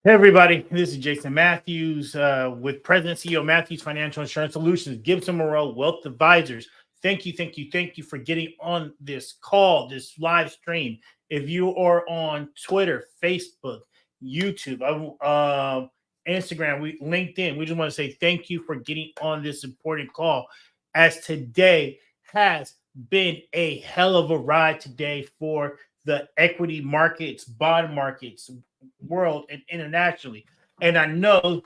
Hey everybody, this is Jason Matthews with President CEO Matthews Financial Insurance Solutions, Gibson Moreau Wealth Advisors. Thank you for getting on this call, this live stream. If you are on Twitter, Facebook, YouTube, Instagram, LinkedIn, we just want to say thank you for getting on this important call, as today has been a hell of a ride today for the equity markets, bond markets, world and internationally. And I know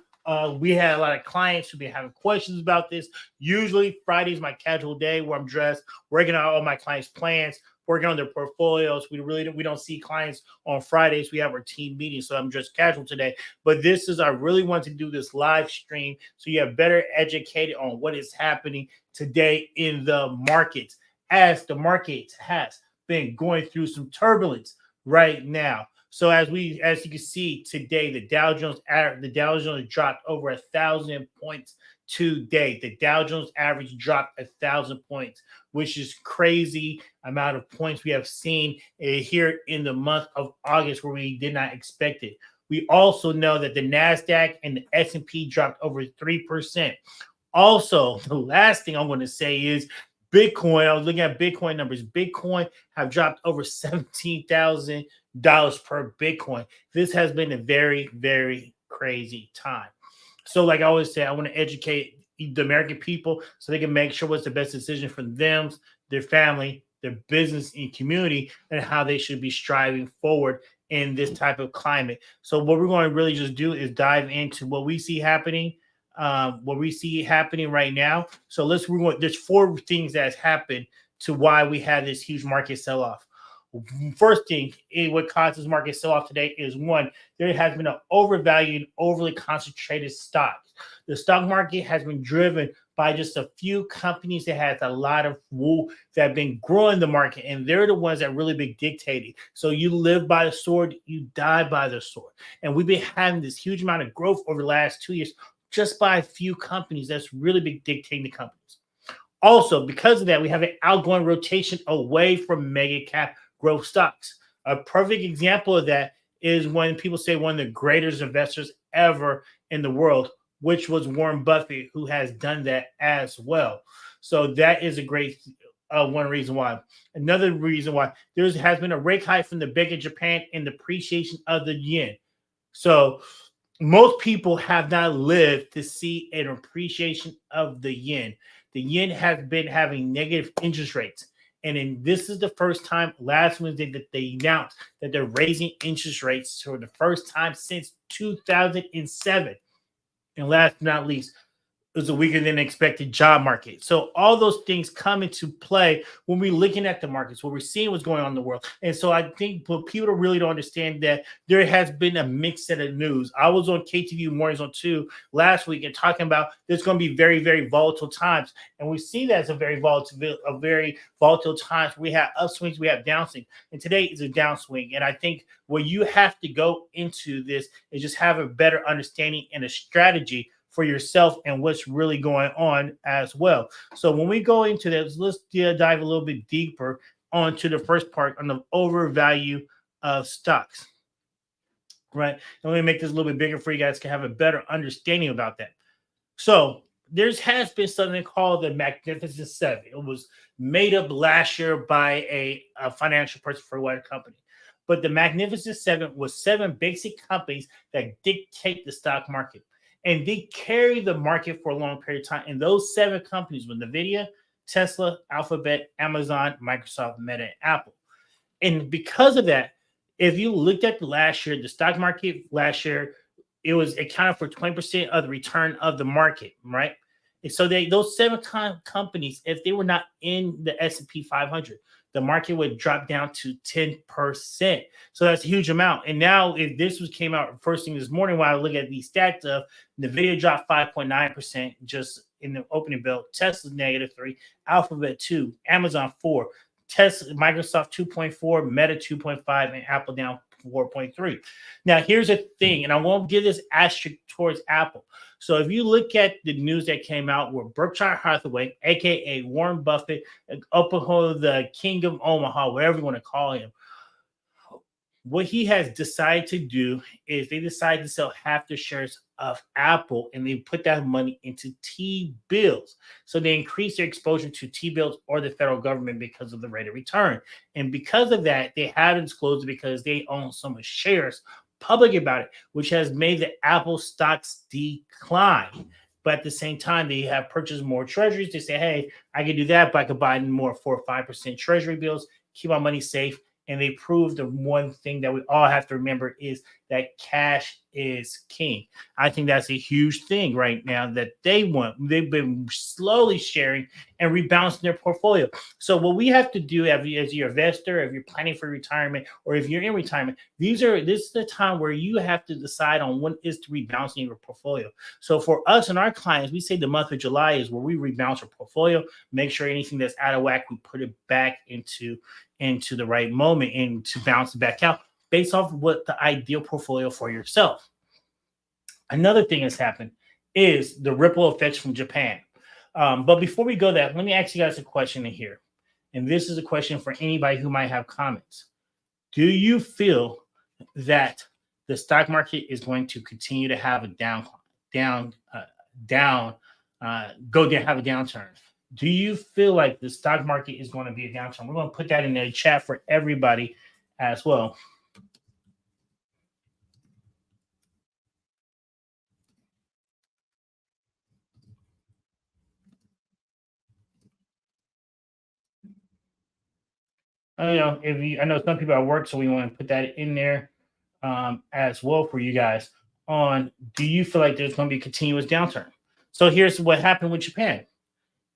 we had a lot of clients who've been having questions about this. Usually Friday is my casual day where I'm dressed, working on all my clients' plans, working on their portfolios. We don't see clients on Fridays. We have our team meeting, so I'm just casual today. But this is I really want to do this live stream so you have better educated on what is happening today in the markets, as the market has been going through some turbulence right now. So as you can see today, the Dow Jones dropped over 1,000 points today. The Dow Jones average dropped 1,000 points, which is crazy amount of points we have seen here in the month of August, where we did not expect it. We also know that the Nasdaq and the S&P dropped over 3%. Also, the last thing I'm going to say is Bitcoin. I was looking at Bitcoin numbers. Bitcoin have dropped over $17,000 per Bitcoin. This has been a very, very crazy time. So, like I always say, I want to educate the American people so they can make sure what's the best decision for them, their family, their business, and community, and how they should be striving forward in this type of climate. So, what we're going to really just do is dive into what we see happening. Right now. So there's four things that has happened to why we had this huge market sell-off. First thing, what causes market sell-off today is one, there has been an overvalued, overly concentrated stock. The stock market has been driven by just a few companies that has a lot of wool that have been growing the market, and they're the ones that really been dictating. So you live by the sword, you die by the sword. And we've been having this huge amount of growth over the last 2 years just by a few companies that's really big dictating the companies. Also, because of that, we have an outgoing rotation away from mega cap growth stocks. A perfect example of that is when people say one of the greatest investors ever in the world, which was Warren Buffett, who has done that as well. So that is a great one reason why. Another reason why there has been a rate hike from the Bank of Japan and the appreciation of the yen. So most people have not lived to see an appreciation of the yen. The yen has been having negative interest rates. And this is the first time last Wednesday that they announced that they're raising interest rates for the first time since 2007. And last but not least, it was a weaker than expected job market. So all those things come into play when we're looking at the markets, when we're seeing what's going on in the world. And so I think what people really don't understand that there has been a mixed set of news. I was on KTVU Mornings on 2 last week and talking about there's going to be very, very volatile times. And we see that as a very volatile times. We have upswings, we have downswings. And today is a downswing. And I think where you have to go into this is just have a better understanding and a strategy for yourself and what's really going on as well. So when we go into this, let's dive a little bit deeper onto the first part on the overvalue of stocks. Right. And let me make this a little bit bigger for you guys to have a better understanding about that. So there has been something called the Magnificent Seven. It was made up last year by a financial person for one company. But the Magnificent Seven was 7 basic companies that dictate the stock market. And they carry the market for a long period of time. And those 7 companies were NVIDIA, Tesla, Alphabet, Amazon, Microsoft, Meta, and Apple. And because of that, if you looked at last year, the stock market last year, it accounted for 20% of the return of the market, right? And so those 7 companies, if they were not in the S&P 500, the market would drop down to 10%. So that's a huge amount. And now if this came out first thing this morning, while I look at these stats of NVIDIA dropped 5.9% just in the opening bell, Tesla -3%, Alphabet 2%, Amazon 4%, Microsoft 2.4%, Meta 2.5%, and Apple down 4.3%. Now, here's the thing, and I won't give this asterisk towards Apple. So if you look at the news that came out where Berkshire Hathaway, a.k.a. Warren Buffett, Oklahoma, the King of Omaha, whatever you want to call him, What he has decided to do is they decided to sell half the shares of Apple and they put that money into T bills. So they increase their exposure to T bills or the federal government because of the rate of return. And because of that, they haven't disclosed it because they own so much shares public about it, which has made the Apple stocks decline. But at the same time, they have purchased more treasuries. They say, hey, I can do that, but I could buy more 4 or 5% treasury bills, keep my money safe. And they proved the one thing that we all have to remember is that cash is king. I think that's a huge thing right now that they want. They've been slowly sharing and rebalancing their portfolio. So what we have to do as your investor, if you're planning for retirement or if you're in retirement, this is the time where you have to decide on what is to rebalancing your portfolio. So for us and our clients, we say the month of July is where we rebalance our portfolio, make sure anything that's out of whack, we put it back into the right moment and to bounce back out based off of what the ideal portfolio for yourself. Another thing that's happened is the ripple effects from Japan. But before we go that, let me ask you guys a question in here. And this is a question for anybody who might have comments. Do you feel that the stock market is going to continue to have a have a downturn? Do you feel like the stock market is going to be a downturn? We're going to put that in the chat for everybody as well. I know some people at work, so we want to put that in there as well for you guys. On do you feel like there's going to be a continuous downturn? So here's what happened with Japan.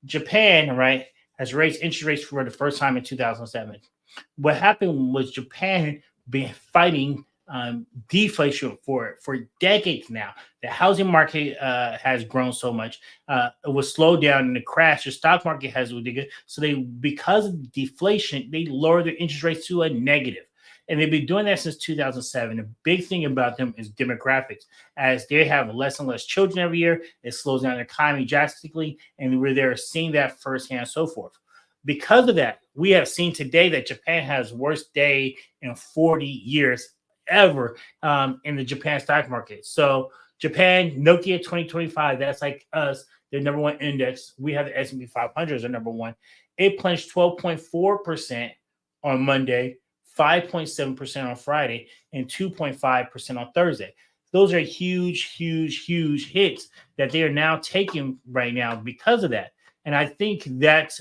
Japan, right, has raised interest rates for the first time in 2007. What happened was Japan been fighting deflation for decades now. The housing market has grown so much. It was slowed down in the crash. The stock market has really good. So because of deflation, they lowered their interest rates to a negative. And they've been doing that since 2007. The big thing about them is demographics. As they have less and less children every year, it slows down the economy drastically. And they're seeing that firsthand and so forth. Because of that, we have seen today that Japan has worst day in 40 years ever in the Japan stock market. So Japan, Nokia 2025, that's like us, their number one index. We have the S&P 500 as our number one. It plunged 12.4% on Monday, 5.7% on Friday, and 2.5% on Thursday. Those are huge, huge, huge hits that they are now taking right now because of that. And I think that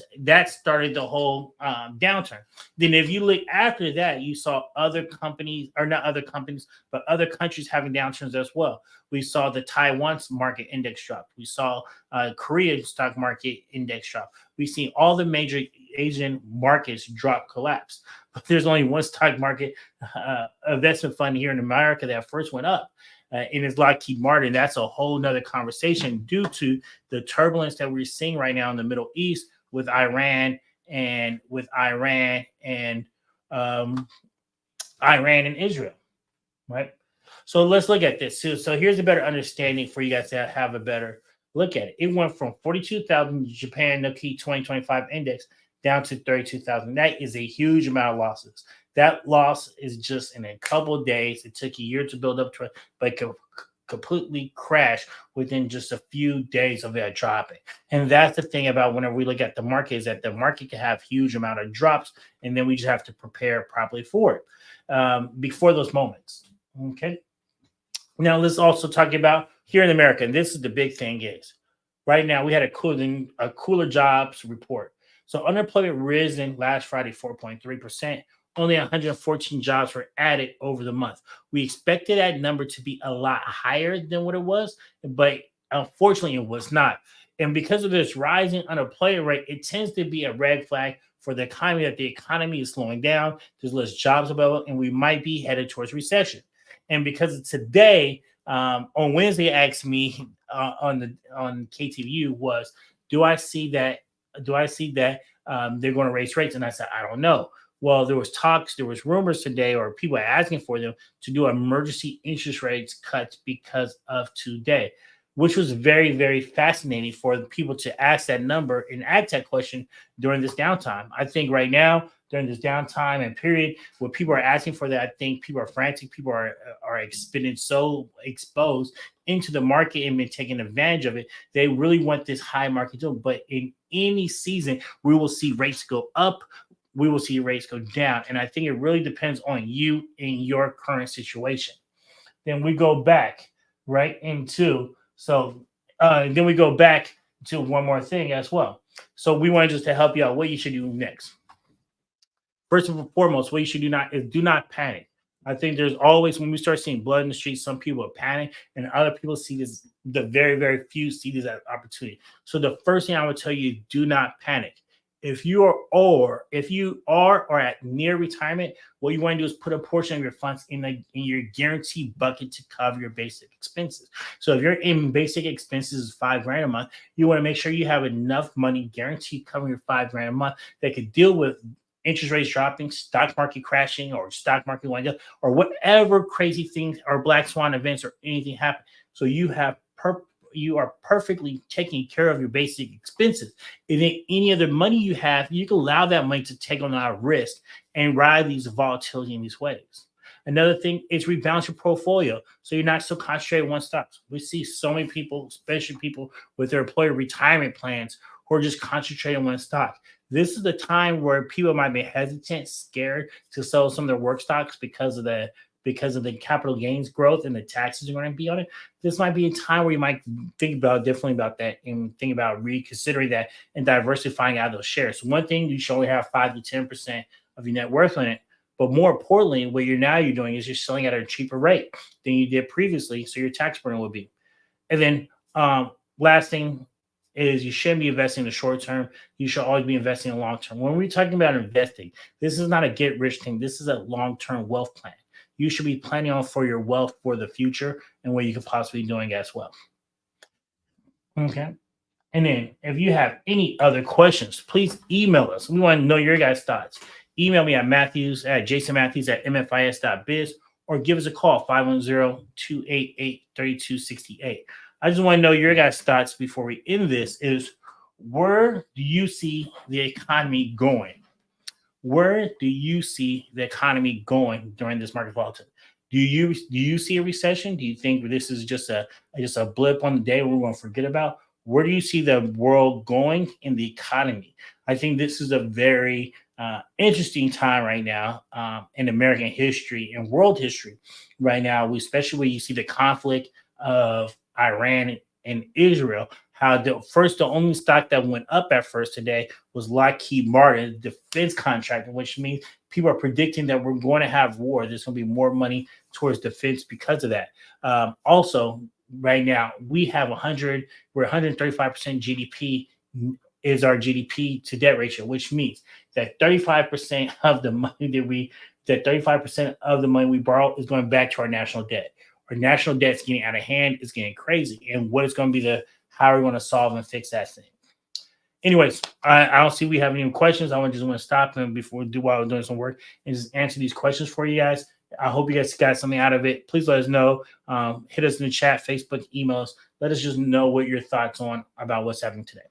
started the whole downturn. Then if you look after that, you saw other companies, or not other companies, but other countries having downturns as well. We saw the Taiwan's market index drop. We saw Korean stock market index drop. We've seen all the major Asian markets collapse. But there's only one stock market investment fund here in America that first went up. And it's Lockheed Martin. That's a whole nother conversation due to the turbulence that we're seeing right now in the Middle East with Iran and Israel, right? So let's look at this. So here's a better understanding for you guys to have a better look at it. It went from 42,000 Japan Nikkei 2025 index down to 32,000. That is a huge amount of losses. That loss is just in a couple of days. It took a year to build up to it, but completely crash within just a few days of that dropping. And that's the thing about whenever we look at the market is that the market can have huge amount of drops, and then we just have to prepare properly for it before those moments. Okay. Now let's also talk about here in America, and this is the big thing is right now we had a cooler jobs report. So unemployment risen last Friday 4.3%. Only 114 jobs were added over the month. We expected that number to be a lot higher than what it was, but unfortunately it was not. And because of this rising unemployment rate, it tends to be a red flag for the economy that the economy is slowing down. There's less jobs available, and we might be headed towards recession. And because of today, on Wednesday, asked me on KTVU was, do I see that they're going to raise rates? And I said, I don't know. Well, there was rumors today, or people are asking for them to do emergency interest rates cuts because of today. which was very, very fascinating for the people to ask that number and ask that question during this downtime. I think right now, during this downtime and period, when people are asking for that, I think people are frantic. People are been so exposed into the market and been taking advantage of it. They really want this high market too. But in any season, we will see rates go up. We will see rates go down. And I think it really depends on you in your current situation. Then we go back right into then we go back to one more thing as well. So we want just to help you out what you should do next. First and foremost, what you should do not panic. I think there's always when we start seeing blood in the streets, some people panic, and other people see this. The very, very few see this as opportunity. So the first thing I would tell you: do not panic. If you are or at near retirement, what you want to do is put a portion of your funds in your guaranteed bucket to cover your basic expenses. So if you're in basic expenses $5,000 a month, you want to make sure you have enough money guaranteed covering your $5,000 a month that could deal with interest rates dropping, stock market crashing, or stock market going up, or whatever crazy things or black swan events or anything happen. So you are perfectly taking care of your basic expenses. And then any other money you have, you can allow that money to take on a lot of risk and ride these volatility in these waves. Another thing is rebalance your portfolio so you're not so concentrated on one stock. We see so many people, especially people with their employer retirement plans, who are just concentrating on one stock. This is the time where people might be hesitant, scared to sell some of their work stocks because of the capital gains growth and the taxes are going to be on it. This might be a time where you might think differently about that and think about reconsidering that and diversifying out those shares. So one thing, you should only have 5 to 10% of your net worth on it. But more importantly, what you're doing is you're selling at a cheaper rate than you did previously, so your tax burden would be. And then last thing is you shouldn't be investing in the short term. You should always be investing in the long term. When we're talking about investing, this is not a get rich thing. This is a long-term wealth plan. You should be planning on for your wealth for the future and what you could possibly be doing as well. Okay. And then if you have any other questions, please email us. We want to know your guys' thoughts. Email me at jasonmatthews@mfis.biz or give us a call, 510-288-3268. I just want to know your guys' thoughts before we end this is where do you see the economy going? Where do you see the economy going during this market volatility? Do you see a recession? Do you think this is just a blip on the day we're going to forget about? Where do you see the world going in the economy? I think this is a very interesting time right now in American history and world history right now, especially when you see the conflict of Iran and Israel. How the only stock that went up at first today was Lockheed Martin defense contractor, which means people are predicting that we're going to have war. There's going to be more money towards defense because of that. Also, right now we're 135% GDP is our GDP to debt ratio, which means that 35% of the money we borrow is going back to our national debt. Our national debt's getting out of hand. It's getting crazy. And what is going to be how are we going to solve and fix that thing? Anyways, I don't see we have any questions. I just want to stop them while we're doing some work and just answer these questions for you guys. I hope you guys got something out of it. Please let us know. Hit us in the chat, Facebook, emails. Let us just know what your thoughts about what's happening today.